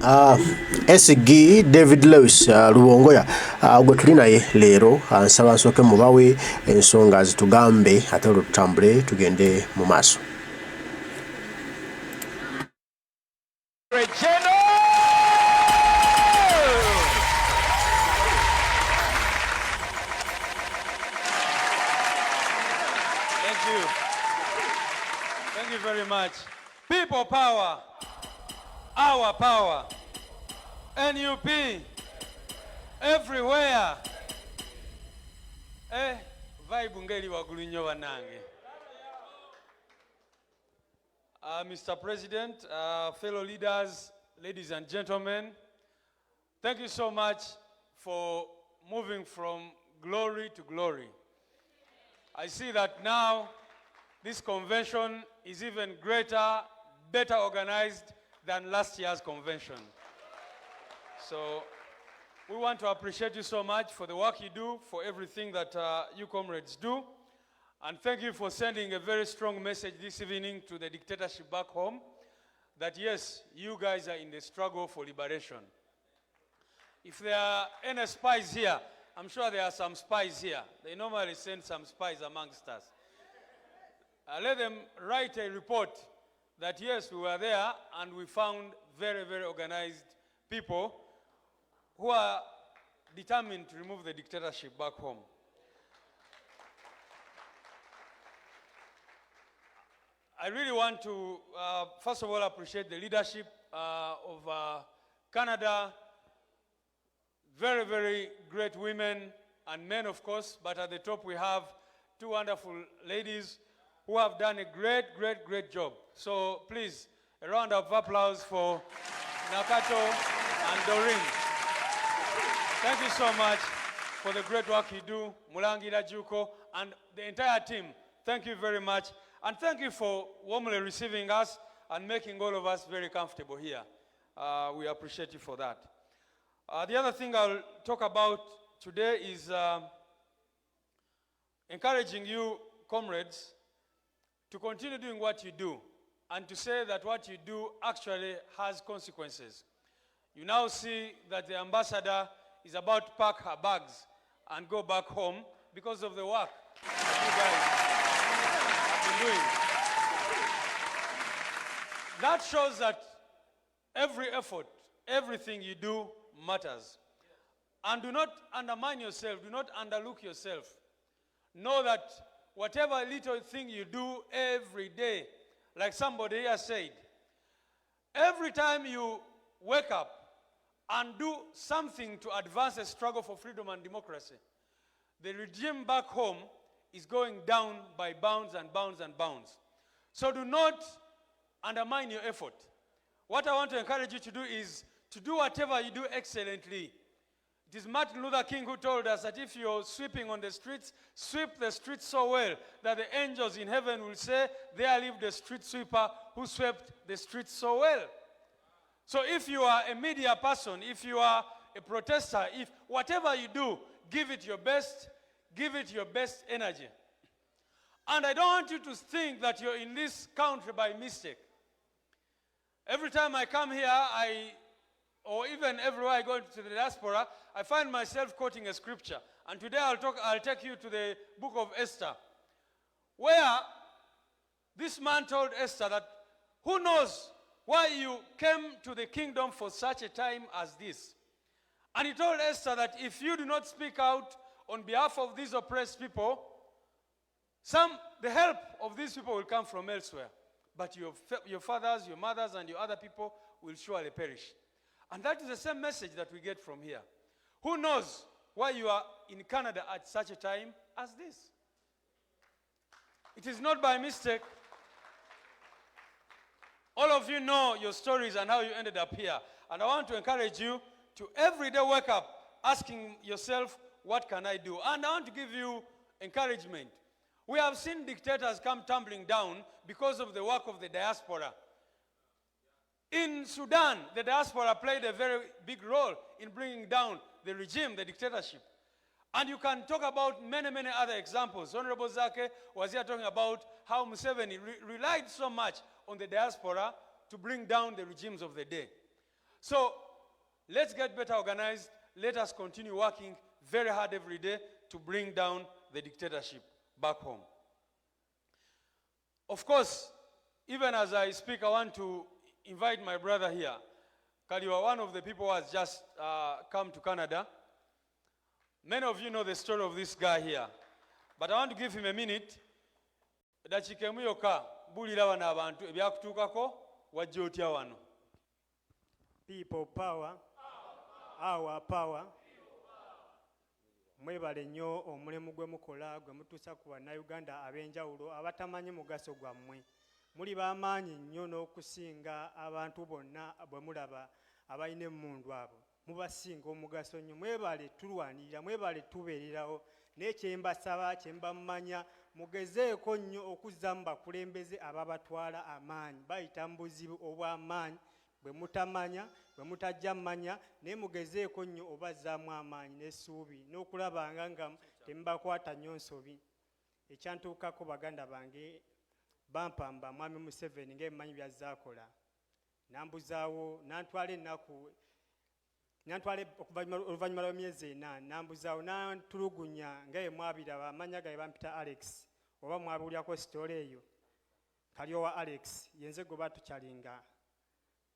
SG David Lewis Rubongoya gwe tuli naye leero nsaba nsooke mubawe ensonga zitugambe ate olutambule tugende mu maaso. Thank you very much. People power. Our power. NUP. Everywhere. Vibe ngeli wagulu nnyo banange. Mr. President, fellow leaders, ladies and gentlemen, thank you so much for moving from glory to glory. I see that now this convention is even greater, better organized than last year's convention. So we want to appreciate you so much for the work you do, for everything that you comrades do. And thank you for sending a very strong message this evening to the dictatorship back home that yes, you guys are in the struggle for liberation. If there are any spies here, I'm sure there are some spies here. They normally send some spies amongst us. Let them write a report that yes, we were there and we found very, very organized people who are determined to remove the dictatorship back home. I really want to, first of all, appreciate the leadership of Canada. Very, very great women and men, of course, but at the top we have two wonderful ladies who have done a great, great, great job. So please, a round of applause for Nakato and Doreen. Thank you so much for the great work you do, Mulangira Juko, and the entire team. Thank you very much. And thank you for warmly receiving us and making all of us very comfortable here. We appreciate you for that. The other thing I'll talk about today is encouraging you, comrades, to continue doing what you do and to say that what you do actually has consequences. You now see that the ambassador is about to pack her bags and go back home because of the work that you guys have been doing. That shows that every effort, everything you do matters. And do not undermine yourself, do not underlook yourself. Know that whatever little thing you do every day, like somebody here said, every time you wake up and do something to advance a struggle for freedom and democracy, the regime back home is going down by bounds and bounds and bounds. So do not undermine your effort. What I want to encourage you to do is to do whatever you do excellently. It is Martin Luther King who told us that if you're sweeping on the streets, sweep the streets so well that the angels in heaven will say, there lived the street sweeper who swept the streets so well. So if you are a media person, if you are a protester, if whatever you do, give it your best energy. And I don't want you to think that you're in this country by mistake. Every time I come here, or even everywhere I go to the diaspora, I find myself quoting a scripture. And today I'll take you to the book of Esther, where this man told Esther that, who knows why you came to the kingdom for such a time as this? And he told Esther that if you do not speak out on behalf of these oppressed people, the help of these people will come from elsewhere. But your fathers, your mothers, and your other people will surely perish. And that is the same message that we get from here. Who knows why you are in Canada at such a time as this? It is not by mistake. All of you know your stories and how you ended up here. And I want to encourage you to every day wake up asking yourself, what can I do? And I want to give you encouragement. We have seen dictators come tumbling down because of the work of the diaspora. In Sudan, the diaspora played a very big role in bringing down the regime, the dictatorship. And you can talk about many, many other examples. Honorable Zake was here talking about how Museveni relied so much on the diaspora to bring down the regimes of the day. So let's get better organized. Let us continue working very hard every day to bring down the dictatorship back home. Of course, even as I speak, I want to invite my brother here. Kaliwa, one of the people who has just come to Canada. Many of you know the story of this guy here. But I want to give him a minute. Dachikemuyoka bulira wana abantu ebyakutuukako wajja otya wano. People power, our power. Mwebale nnyo omulimu gwe mukola gwe mutuusa ku bannayuganda ab'enjawulo abatamanyi mugaso gwammwe. Muli b'amaanyi nnyo n'okusinga abantu bonna bwe mulaba abalina emmundu abo. Mubasinga omugaso nnyo. Mwebale tulwanirira, mwebale tubeererawo. Naye kye mbasaba, kye mbamanya, mugezeeko nnyo okuzza mu bakulembeze ababatwala amaanyi. Bayita mu buzibu obw'amaanyi. Bwe mutamanya, bwe mutajja mmanya, naye mugezeeko nnyo obazzaamu amaanyi n'essuubi n'okulabanga nga temubakwata nnyo nsobi. Ekyantuukako baganda bange bampamba mwami Museveni ng'ebimanyi by'azzaakola. Nambuzaawo, nantwala ennaku, nantwala oluvannyuma lw'emyezi 4, nambuzaawo nantulugunya nga bwe mwabiraba amannya gaye bampita Alex, oba mwabuulyako sitole eyo. Kalyowa Alex, yenze gwe batukyalinga.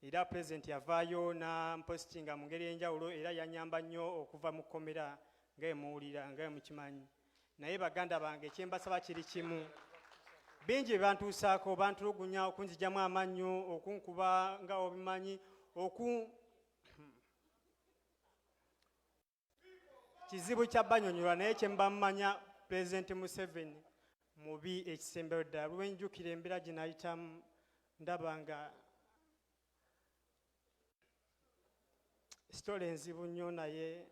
Era President yavaayo na mpositinga mu ngeri enjawulo era yanyamba nnyo okuva mu kkomera nga bwe muwulira nga bwe mukimanyi. Naye baganda bange ekyembasaba kiri kimu. Bingi bantuusaako, bantulugunya okunzijamu amannyo, okunkuba nga obimanyi, kizibu kya banyonyola, naye kye mba mmanya President Museveni mubi ekisembeyo ddala. Lwenjukira embeera gye nayitamu ndaba nga sitole enzibu nnyo, naye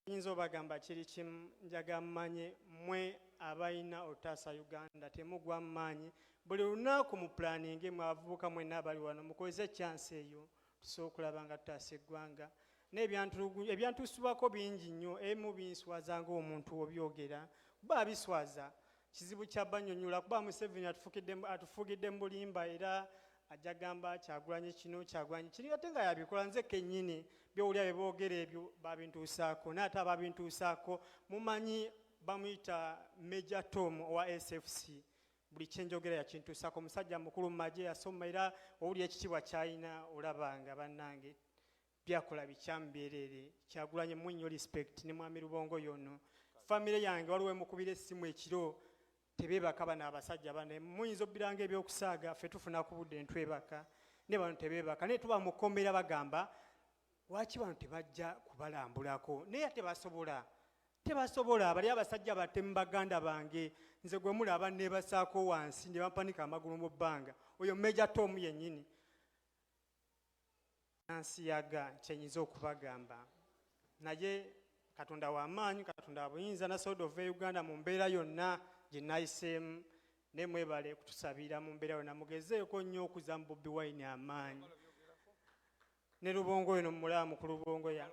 nyinza obagamba kiri kimu, njaga mmanye mmwe abalina otaasa Uganda temugwa mu maanyi. Buli lunaku mu pulaningi mwe abavubuka mwenna abali wano mukozese chance eyo tusobola okulaba nga tutaasa eggwanga. Ebyantusubako bingi nnyo, ebimu binswaza ng'omuntu obyogera, kuba biswaza kizibu kya banyonyola, kuba Museveni atufugidde mu bulimba era ajja gamba Kyagulanyi kino Kyagulanyi kiri ate nga yabikola. Nze kennyini byowulya bye boogera ebyo babintuusaako, naye ate ababintuusaako mumanyi bamuyita Major Tom owa SFC. Buli kyenjogera yakintuusaako, musajja mukulu mu magye yasoma era owulya ekitiibwa kyalina olabanga bannange byakola bikyamu byereere. Kyagulanyi mu nnyo respect ne mwami Rubongoya ono. Famire yange waliwo emukubira essimu ekiro tebeebaka bano abasajja bano. Muyinza obbiranga ebyokusaaga ffe tufuna ku budde ntwebaka, ne bano tebeebaka, naye tuba mukomera bagamba lwaki bano tebajja kubalambulako, naye tebasobola. Bali abasajja batemu baganda bange, nze gwe mulaba nebasaako wansi ne bampanika amagulu mu bbanga. Oyo Major Tom yennyini nansiyaga kyenyinza okubagamba. Naye Katonda w'amaanyi, Katonda wa buyinza, nasobola ova e Uganda mu mbeera yonna gye nayiseemu, ne mwebale kutusabira mu mbeera yonna. Mugezeeko nnyo okuzza mu Bobi Wine amaanyi. Ne Rubongoya no mulamu ku Rubongoya.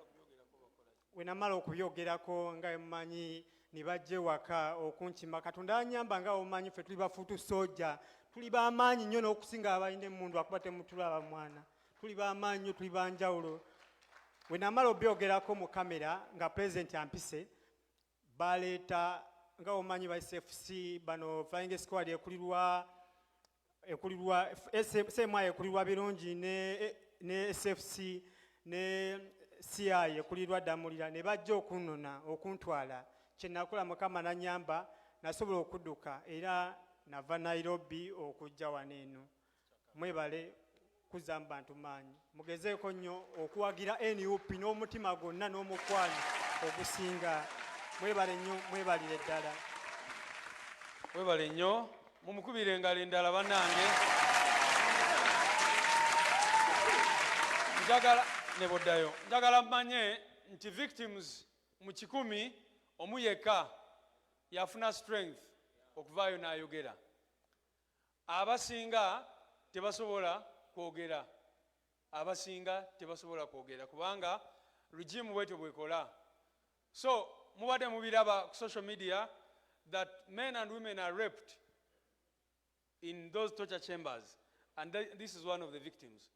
We namala okubyogerako nga mumanyi ne bajja ewaka okunkima. Katonda anyamba nga omanyi ffe tuli bafuutu soja, tuli b'amaanyi nnyo n'okusinga abalina emmundu akuba temutulaba mwana. Tuli b'amaanyi nnyo, tuli banjawulo. We namala obyogerako mu kamera nga President ampise, baleeta nga omanyi ba SFC bano Flying Squad ekulirwa SMI ekulirwa birungi ne SFC ne CI ekulirwa Damulira, ne bajja okunona okuntwala. Kye nakola Mukama nanyamba, nasobola okudduka era nava Nairobi okujja wano eno. Mwebale kuzza mu bantu maanyi. Mugezeeko nnyo okuwagira NUP n'omutima gwonna n'omukwano ogusinga. Mwebale nnyo, mwebalire ddala. Mwebale nnyo, mumukubire engalo endala bannange. Njagala mmanye nti victims mu 100 omu yekka yafuna strength okuvaayo n'ayogera. Abasinga tebasobola kwogera. Kubanga regime bwetyo bwekola. So mubadde mubiraba ku social media that men and women are raped in those torture chambers. And this is one of the victims.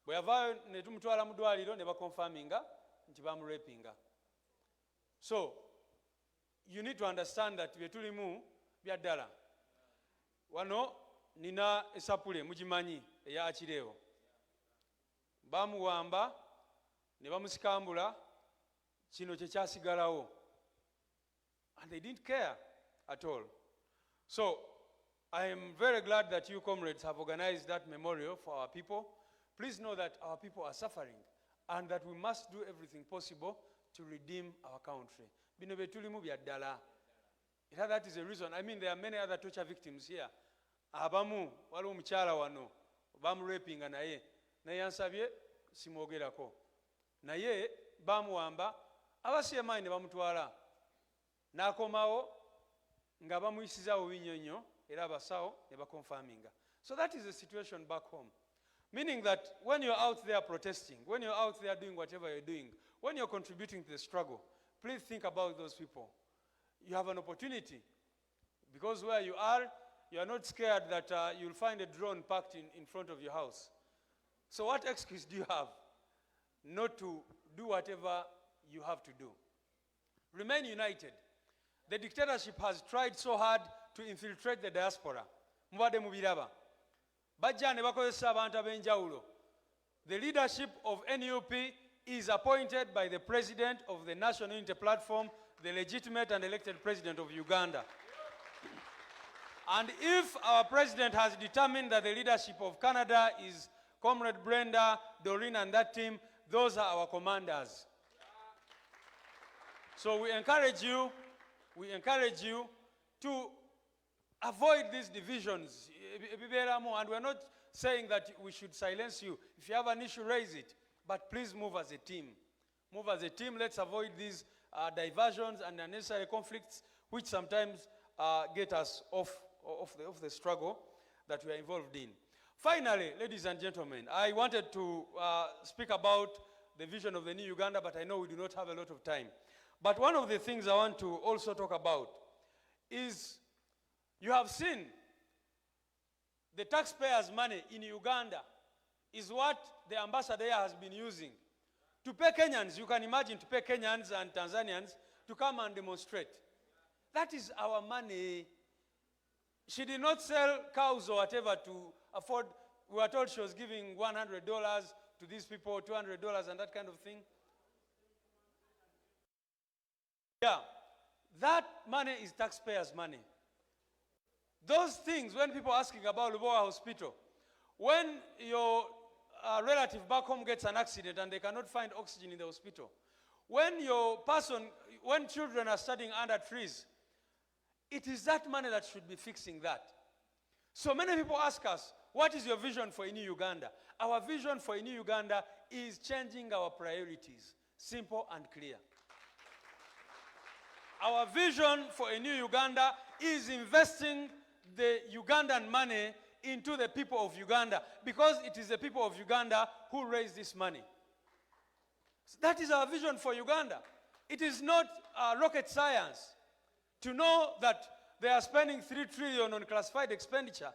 Bwe yavaayo ne tumutwala mu ddwaliro ne bakonfaminga nti bamurapinga. So you need to understand that bye tulimu bya ddala. Wano nina esapule mugimanyi eya Akireewo. Bamuwamba ne bamusikambula, kino kye kyasigalawo. And they didn't care at all. So I am very glad that you comrades have organized that memorial for our people. Please know that our people are suffering and that we must do everything possible to redeem our country. Bino bye tulimu bya ddala. That is the reason. I mean, there are many other torture victims here. Abamu waliwo omukyala wano bamurapinga naye yansabye simwogerako. Naye bamuwamba abasiemayi ne bamutwala n'akomawo nga bamuyisizaawo binyonyo era abasawo ne bakonfaminga. So that is the situation back home. Meaning that when you're out there protesting, when you're out there doing whatever you're doing, when you're contributing to the struggle, please think about those people. You have an opportunity. Because where you are not scared that you'll find a drone parked in front of your house. So what excuse do you have not to do whatever you have to do? Remain united. The dictatorship has tried so hard to infiltrate the diaspora. Mubadde mubiraba. Bajja ne bakozesa abantu ab'enjawulo. The leadership of NUP is appointed by the president of the National Unity Platform, the legitimate and elected president of Uganda. And if our president has determined that the leadership of Canada is Comrade Brenda, Doreen, and that team, those are our commanders. So we encourage you to avoid these divisions. And we're not saying that we should silence you. If you have an issue, raise it. But please move as a team. Move as a team. Let's avoid these diversions and unnecessary conflicts, which sometimes get us off the struggle that we are involved in. Finally, ladies and gentlemen, I wanted to speak about the vision of the new Uganda, but I know we do not have a lot of time. But one of the things I want to also talk about is you have seen the taxpayers' money in Uganda is what the ambassador here has been using to pay Kenyans. You can imagine, to pay Kenyans and Tanzanians to come and demonstrate. That is our money. She did not sell cows or whatever to afford. We were told she was giving $100 to these people, $200 and that kind of thing. Yeah, that money is taxpayers' money. Those things, when people are asking about Rubongoya Hospital, when your relative back home gets an accident and they cannot find oxygen in the hospital, when children are studying under trees, it is that money that should be fixing that. So many people ask us, what is your vision for a new Uganda? Our vision for a new Uganda is changing our priorities. Simple and clear. Our vision for a new Uganda is investing the Ugandan money into the people of Uganda, because it is the people of Uganda who raise this money. So that is our vision for Uganda. It is not rocket science to know that they are spending $3 trillion on classified expenditure.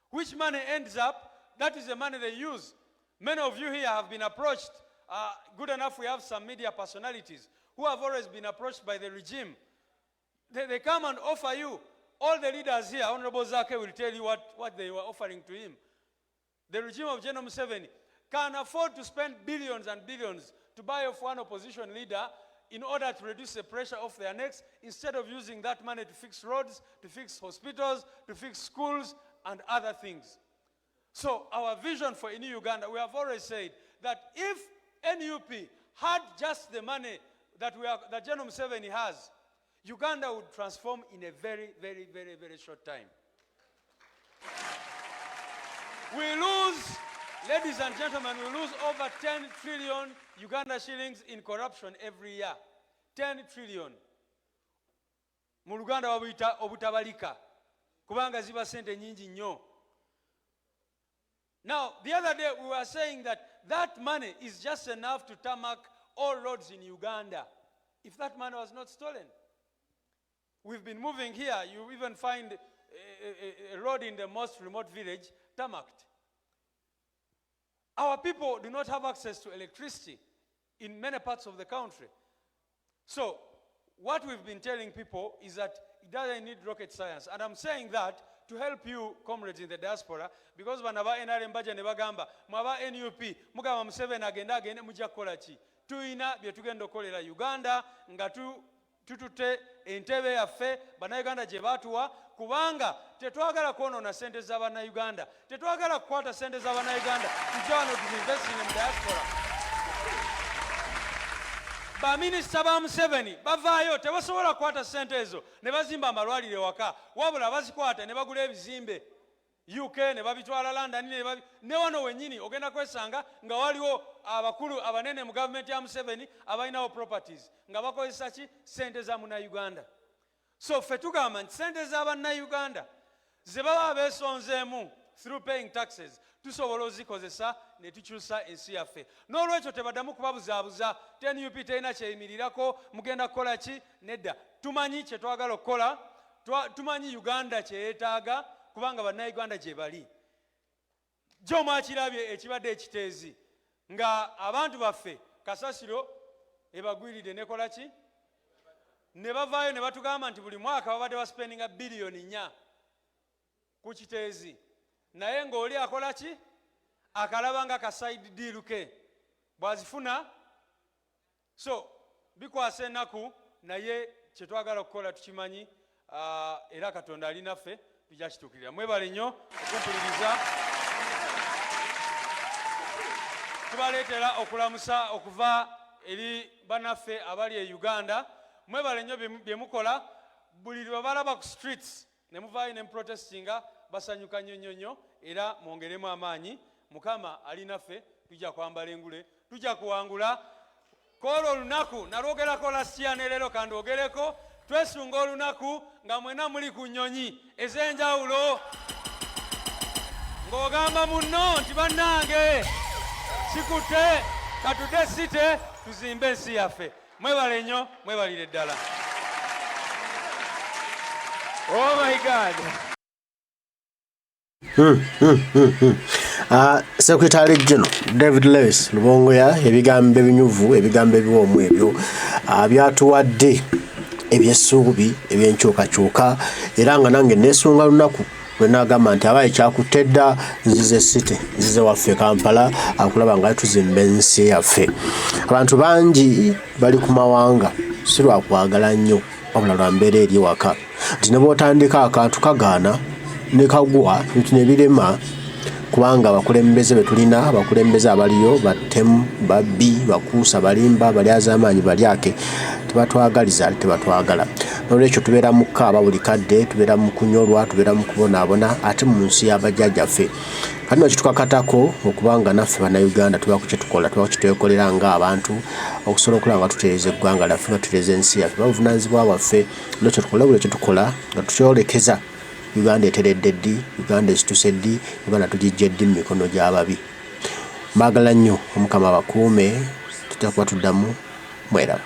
Which money ends up, that is the money they use. Many of you here have been approached. Good enough, we have some media personalities who have always been approached by the regime. They come and offer you. All the leaders here, Honorable Zake will tell you what they were offering to him. The regime of General Museveni can afford to spend billions and billions to buy off one opposition leader in order to reduce the pressure off their necks, instead of using that money to fix roads, to fix hospitals, to fix schools, and other things. So our vision for a new Uganda, we have always said that if NUP had just the money that General Museveni has, Uganda would transform in a very, very, very, very short time. We lose, ladies and gentlemen, we lose over 10 trillion Uganda shillings in corruption every year. 10 trillion. Mu Luganda wabuyita obutabalika. Kubanga ziba sente nyingi nnyo. Now, the other day we were saying that money is just enough to tarmac all roads in Uganda, if that money was not stolen. We've been moving here. You even find a road in the most remote village tarmacked. Our people do not have access to electricity in many parts of the country. So what we've been telling people is that it doesn't need rocket science. And I'm saying that to help you, comrades in the diaspora, because banaba NRM baja ne bagamba, mwaba NUP, mugamba Museveni agende mujja kukola ki? Tuyina bye tugenda okukolera Uganda nga tutute entebe yaffe bannayuganda gye baatuwa, kubanga tetwagala kwonoona ssente z'abannayuganda, tetwagala kukwata ssente z'abannayuganda tujja wano tuzinvesting mu diaspora. Baminisita ba Museveni bavaayo tebasobola kukwata ssente ezo ne bazimba amalwaliro waka, wabula bazikwata ne bagula ebizimbe UK ne babitwala London ne wano wennyini ogenda kwesanga nga waliwo abakulu abanene mu gavumenti ya Museveni abalinawo properties nga bakozesa ki ssente za munnayuganda. So ffe tugamba nti ssente z'abannayuganda ze baba beesonzeemu through paying taxes tusobola ozikozesa ne tukyusa ensi yaffe. N'olwekyo tebaddamu kubabuzaabuza TNUP terina kyeyimirirako mugenda kukola ki? Nedda. Tumanyi kye twagala okukola, tumanyi Uganda kye yeetaaga kubanga bannayuganda gye bali. Jjo mwakirabye ekibadde ekiteezi nga abantu baffe kasasiro ebagwiridde nekola ki? Ne bavaayo ne batugamba nti buli mwaka babadde baspendinga biliyoni 4 ku kiteezi. Naye ng'oli akola ki? Akalaba nga ka side deal ke bwazifuna. So bikwasa ennaku naye kye twagala okukola tukimanyi, era Katonda ali naffe tujja kituukirira. Mwebale nnyo okumpuliriza. Tubaleetera okulamusa okuva eri bannaffe abali e Uganda. Mwebale nnyo bye mukola. Buli lwe balaba ku streets ne muvaayo ne muprotestinga basanyuka nnyo era mwongeremu amaanyi. Mukama ali naffe, tujja kwambala engule, tujja kuwangula. Koolo olunaku nalwogerako last year ne leero kandwogereko, twesunga olunaku nga mwena muli ku nnyonyi ez'enjawulo ng'ogamba munno nti bannange sikutte katudde site tuzimbe ensi yaffe. Mwebale nnyo, mwebalire ddala. Oh my God. Secretary General David Lewis Rubongoya ebigambo ebinyuvu ebigambo ebiwoomu ebyo byatuwadde ebyessuubi ebyenkyukakyuka, era nga nange neesunga lunaku lwe naagamba nti abaye kyakutedda nzize site nzize waffe Kampala akulaba nga tuzimba ensi yaffe. Abantu bangi bali ku mawanga si lwakwagala nnyo wabula lwa mbeera eri waka nti ne bw'otandika akantu kagaana ne kagwa nti ne birema, kubanga abakulembeze betulina abakulembeze abaliyo battemu babbi bakuusa balimba balyaza amaanyi balyake tebatwagaliza tebatwagala. N'olwekyo tubeera mu kukaaba buli kadde, tubeera mu kunyolwa, tubeera mu kubonaabona ate mu nsi y'abajjajjaffe. Kati no kitukakatako okubanga naffe bannayuganda tuba ku kye tukola, tuba ku kye twekolera ng'abantu okusobola okulaba nga tutereeza eggwanga laffe nga tutereeza ensi yaffe. Babuvunaanyizibwa bwaffe n'ekyo tukola buli kye tukola nga tukyolekeza Uganda eteredde ddi, Uganda esituse ddi, Uganda tugijja ddi mu mikono gy'ababi. Mbaagala nnyo, Omukama abakuume, tutakuba tuddamu mweraba.